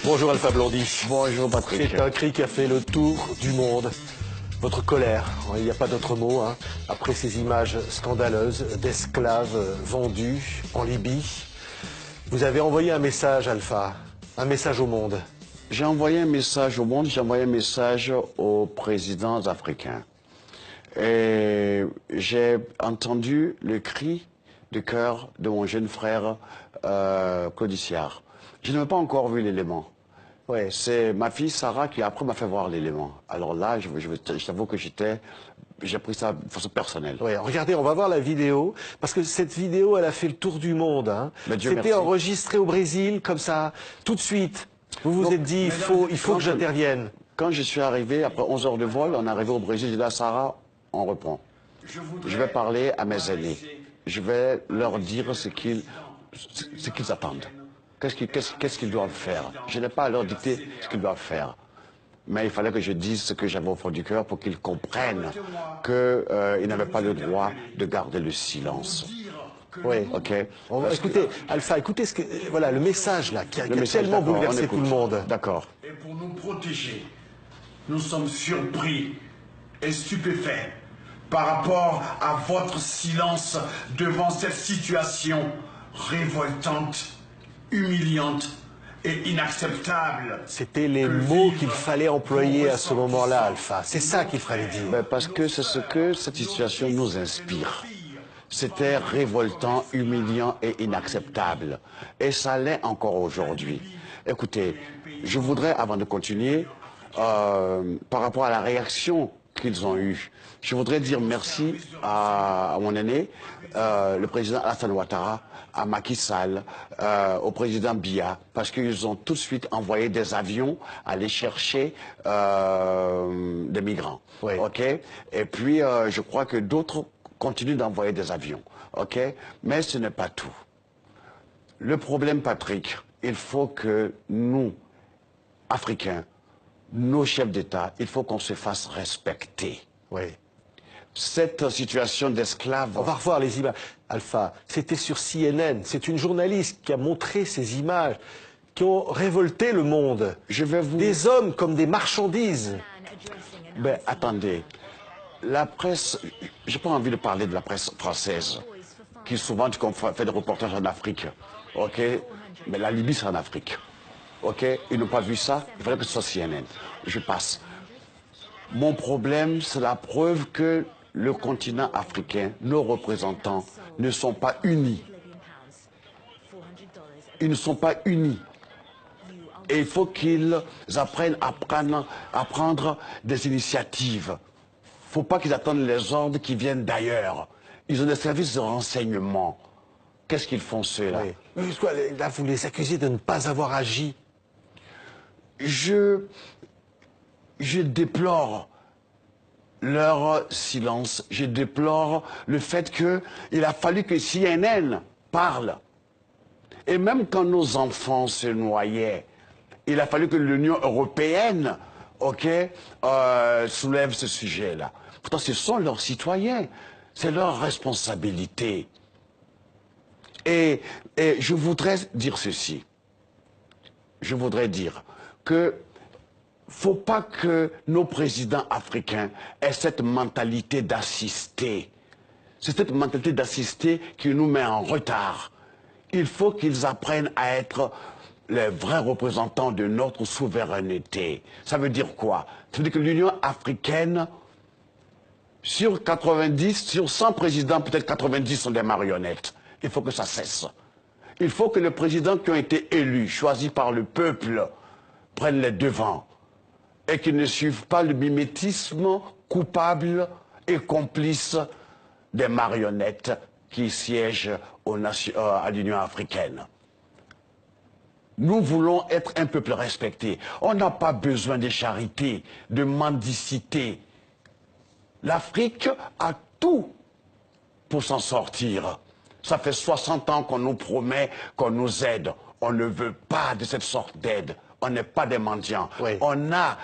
Bonjour Alpha Blondy. Bonjour Patrick. C'est un cri qui a fait le tour du monde. Votre colère, il n'y a pas d'autre mot, hein, après ces images scandaleuses d'esclaves vendus en Libye. Vous avez envoyé un message, Alpha, un message au monde. J'ai envoyé un message au monde, j'ai envoyé un message aux présidents africains. Et j'ai entendu le cri de cœur de mon jeune frère Claudiciard. Je n'avais pas encore vu l'élément. Ouais, c'est ma fille Sarah qui après m'a fait voir l'élément. Alors là, je t'avoue que j'ai pris ça de façon personnelle. Ouais, regardez, on va voir la vidéo, parce que cette vidéo, elle a fait le tour du monde. Hein. C'était enregistré au Brésil, comme ça, tout de suite. Vous vous êtes dit, il faut que j'intervienne. Quand je suis arrivé, après 11 heures de vol, on est arrivé au Brésil, j'ai dit à Sarah, on reprend. Je vais parler à mes aînés. Je vais leur dire ce qu'ils attendent. Qu'est-ce qu'ils doivent faire? Je n'ai pas à leur dicter ce qu'ils doivent faire. Mais il fallait que je dise ce que j'avais au fond du cœur pour qu'ils comprennent qu'ils n'avaient pas le droit de garder le silence. Oui. Ok. Écoutez, Alpha, écoutez voilà, le message là qui a tellement bouleversé tout le monde. D'accord. Et pour nous protéger, nous sommes surpris et stupéfaits par rapport à votre silence devant cette situation révoltante, humiliante et inacceptable. C'était les mots qu'il fallait employer à ce moment-là, Alpha. C'est ça qu'il fallait dire. Ben parce que c'est ce que cette situation nous inspire. C'était révoltant, humiliant et inacceptable. Et ça l'est encore aujourd'hui. Écoutez, je voudrais, avant de continuer, par rapport à la réaction qu'ils ont eue, je voudrais dire merci à mon aîné, le président Alassane Ouattara, à Macky Sall, au président Biya, parce qu'ils ont tout de suite envoyé des avions aller chercher des migrants. Oui. Ok. Et puis, je crois que d'autres continuent d'envoyer des avions. Ok. Mais ce n'est pas tout. Le problème, Patrick, il faut que nous, Africains, nos chefs d'État, il faut qu'on se fasse respecter. Oui. Cette situation d'esclaves... On va revoir les images. Alpha, c'était sur CNN. C'est une journaliste qui a montré ces images qui ont révolté le monde. Des hommes comme des marchandises. Ben, attendez. La presse... J'ai pas envie de parler de la presse française, qui souvent fait des reportages en Afrique. Ok. Mais la Libye, c'est en Afrique. Ok. Ils n'ont pas vu ça. Il fallait que ce soit CNN. Je passe. Mon problème, c'est la preuve que le continent africain, nos représentants, ne sont pas unis. Ils ne sont pas unis. Et il faut qu'ils apprennent à prendre des initiatives. Il ne faut pas qu'ils attendent les ordres qui viennent d'ailleurs. Ils ont des services de renseignement. Qu'est-ce qu'ils font ceux-là? Oui. Là, vous les accusez de ne pas avoir agi. Je déplore leur silence. Je déplore le fait qu'il a fallu que CNN parle. Et même quand nos enfants se noyaient, il a fallu que l'Union européenne, soulève ce sujet-là. Pourtant, ce sont leurs citoyens. C'est leur responsabilité. Et je voudrais dire ceci. Je voudrais dire que faut pas que nos présidents africains aient cette mentalité d'assister. C'est cette mentalité d'assister qui nous met en retard. Il faut qu'ils apprennent à être les vrais représentants de notre souveraineté. Ça veut dire quoi? Ça veut dire que l'Union africaine, sur 100 présidents, peut-être 90 sont des marionnettes. Il faut que ça cesse. Il faut que les présidents qui ont été élus, choisis par le peuple, prennent les devants. Et qu'ils ne suivent pas le mimétisme coupable et complice des marionnettes qui siègent à l'Union africaine. Nous voulons être un peuple respecté. On n'a pas besoin de charité, de mendicité. L'Afrique a tout pour s'en sortir. Ça fait 60 ans qu'on nous promet qu'on nous aide. On ne veut pas de cette sorte d'aide. On n'est pas des mendiants. Oui. On a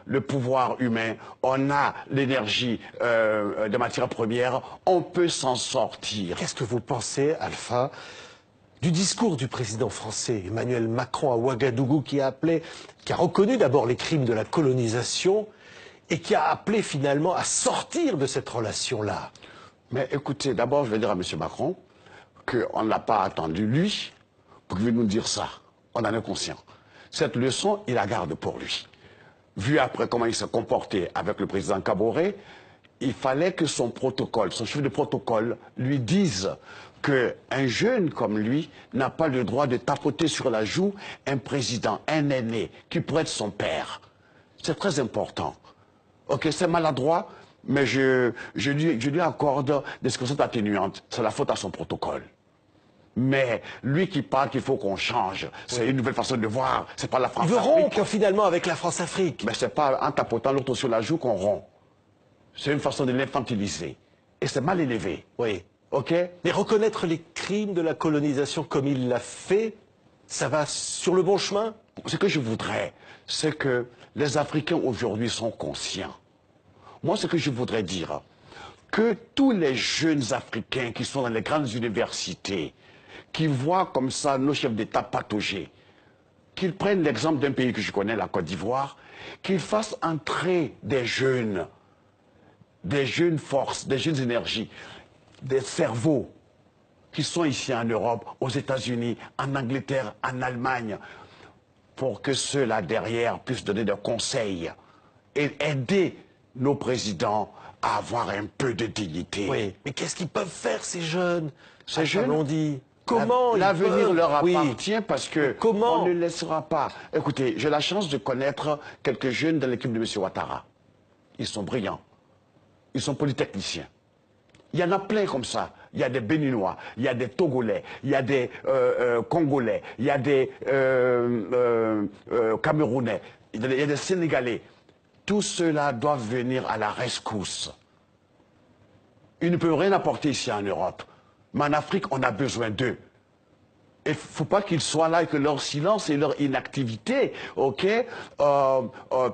le pouvoir humain, on a l'énergie de matières premières, on peut s'en sortir. Qu'est-ce que vous pensez, Alpha, du discours du président français Emmanuel Macron à Ouagadougou qui a reconnu d'abord les crimes de la colonisation et qui a appelé finalement à sortir de cette relation-là. Mais écoutez, d'abord, je vais dire à M. Macron qu'on ne l'a pas attendu, lui, pour qu'il vienne nous dire ça. On en est conscient. Cette leçon, il la garde pour lui. Vu après comment il s'est comporté avec le président Kaboré, il fallait que son protocole, son chef de protocole, lui dise qu'un jeune comme lui n'a pas le droit de tapoter sur la joue un président, un aîné, qui pourrait être son père. C'est très important. Ok, c'est maladroit, mais je lui accorde des circonstances atténuantes. C'est la faute à son protocole. Mais lui qui parle qu'il faut qu'on change, c'est une nouvelle façon de voir. C'est pas la France-Afrique. Il veut rompre finalement avec la France-Afrique. Mais c'est pas en tapotant l'autre sur la joue qu'on rompt. C'est une façon de l'infantiliser. Et c'est mal élevé. Oui. Ok? Mais reconnaître les crimes de la colonisation comme il l'a fait, ça va sur le bon chemin? Ce que je voudrais, c'est que les Africains aujourd'hui sont conscients. Moi, ce que je voudrais dire, que tous les jeunes Africains qui sont dans les grandes universités, qui voient comme ça nos chefs d'État patauger, qu'ils prennent l'exemple d'un pays que je connais, la Côte d'Ivoire, qu'ils fassent entrer des jeunes forces, des jeunes énergies, des cerveaux qui sont ici en Europe, aux États-Unis, en Angleterre, en Allemagne, pour que ceux-là derrière puissent donner des conseils et aider nos présidents à avoir un peu de dignité. Oui. Mais qu'est-ce qu'ils peuvent faire, ces jeunes? Ces jeunes, on dit. Comment l'avenir leur appartient, oui. Parce que comment on ne laissera pas. Écoutez, j'ai la chance de connaître quelques jeunes dans l'équipe de M. Ouattara. Ils sont brillants. Ils sont polytechniciens. Il y en a plein comme ça. Il y a des Béninois, il y a des Togolais, il y a des Congolais, il y a des Camerounais, il y a des Sénégalais. Tous ceux-là doivent venir à la rescousse. Ils ne peuvent rien apporter ici en Europe. Mais en Afrique, on a besoin d'eux. Il ne faut pas qu'ils soient là et que leur silence et leur inactivité,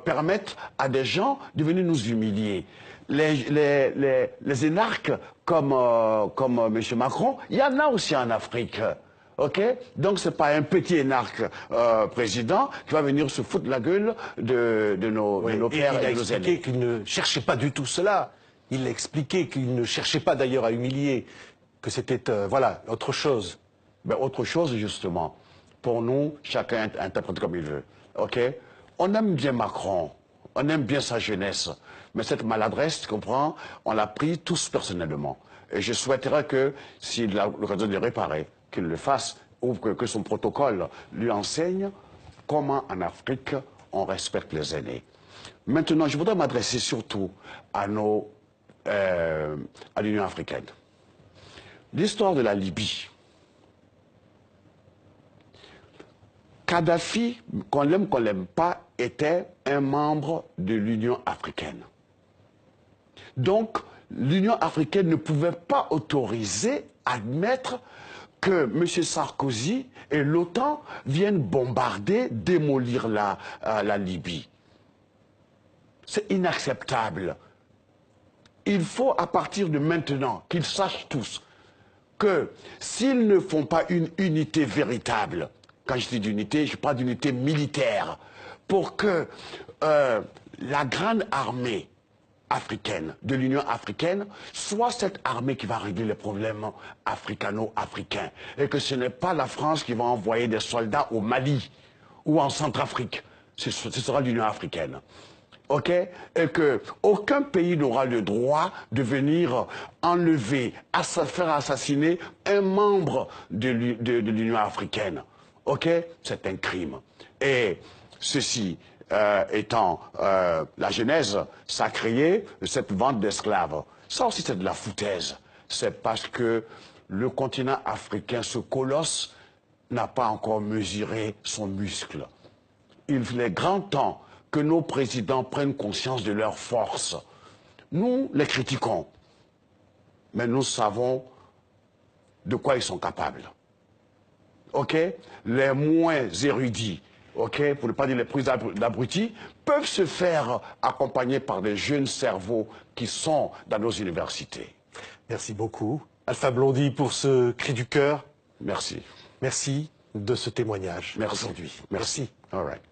permettent à des gens de venir nous humilier. Les énarques comme M. Macron, il y en a aussi en Afrique. Donc ce n'est pas un petit énarque président qui va venir se foutre la gueule de nos pères et de nos aînés. Il a expliqué qu'il ne cherchait pas du tout cela. Il a expliqué qu'il ne cherchait pas d'ailleurs à humilier, que c'était, voilà, autre chose. Ben, autre chose, justement. Pour nous, chacun interprète comme il veut. On aime bien Macron, on aime bien sa jeunesse, mais cette maladresse, tu comprends, on l'a pris tous personnellement. Et je souhaiterais que, s'il a l'occasion de réparer, qu'il le fasse, ou que son protocole lui enseigne comment en Afrique on respecte les aînés. Maintenant, je voudrais m'adresser surtout à l'Union africaine. L'histoire de la Libye. Kadhafi, qu'on l'aime, qu'on l'aime pas, était un membre de l'Union africaine. Donc, l'Union africaine ne pouvait pas autoriser, admettre que M. Sarkozy et l'OTAN viennent bombarder, démolir la Libye. C'est inacceptable. Il faut, à partir de maintenant, qu'ils sachent tous que s'ils ne font pas une unité véritable, quand je dis d'unité, je parle d'unité militaire, pour que la grande armée africaine, de l'Union africaine, soit cette armée qui va régler les problèmes africano-africains. Et que ce n'est pas la France qui va envoyer des soldats au Mali ou en Centrafrique. Ce sera l'Union africaine. Et que aucun pays n'aura le droit de venir enlever, faire assassiner un membre de l'Union africaine. C'est un crime. Et ceci étant la genèse, ça a créé cette vente d'esclaves. Ça aussi, c'est de la foutaise. C'est parce que le continent africain, ce colosse, n'a pas encore mesuré son muscle. Il est grand temps que nos présidents prennent conscience de leur force. Nous les critiquons, mais nous savons de quoi ils sont capables. Les moins érudits, pour ne pas dire les plus abrutis, peuvent se faire accompagner par des jeunes cerveaux qui sont dans nos universités. Merci beaucoup. Alpha Blondy pour ce cri du cœur. Merci. Merci de ce témoignage Merci. aujourd'hui. Merci. All right.